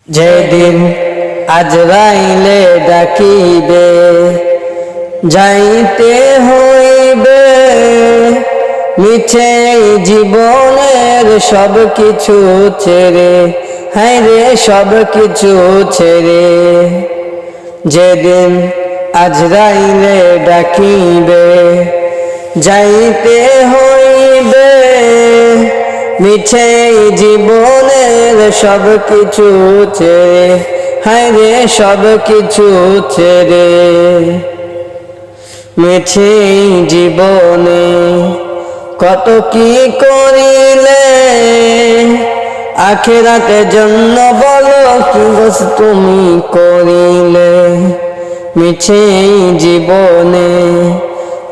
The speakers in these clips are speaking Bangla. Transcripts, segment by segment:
যেদিন আজরাইলে ডাকিবে যাইতে হইবে মিছে জীবনের সব কিছু ছেড়ে, হায় রে সব কিছু ছেড়ে। যেদিন আজরাইলে ডাকিবে যাইতে হইবে মিছে জীবনের সব কিছু ছেড়ে, হায় রে সব কিছু ছেড়ে। মিছে জীবনে কত কি করিলে আখিরাতের জন্য বলো কি গোস তুমি করিলে। মিছে জীবনে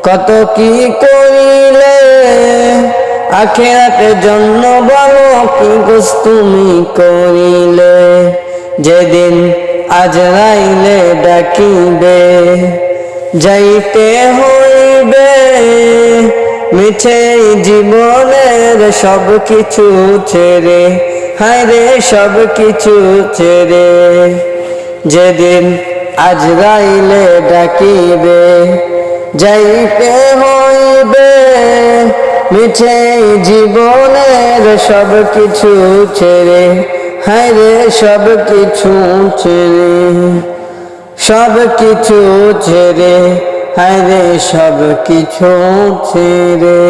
কত কি করিলে আখিরাতের জন্য বলো কি গোস তুমি করিলে। যেদিন আজরাইলে ডাকিবে যাইতে হইবে মিছে জীবনের সব কিছু ছেড়ে, হায় রে সব কিছু ছেড়ে। যেদিন আজরাইলে ডাকিবে যাইতে হইবে মিছে জীবনের সব কিছু ছেড়ে, হায় রে সব কিছু ছেড়ে। সব কিছু ছেড়ে, হায় রে সব কিছু ছেড়ে।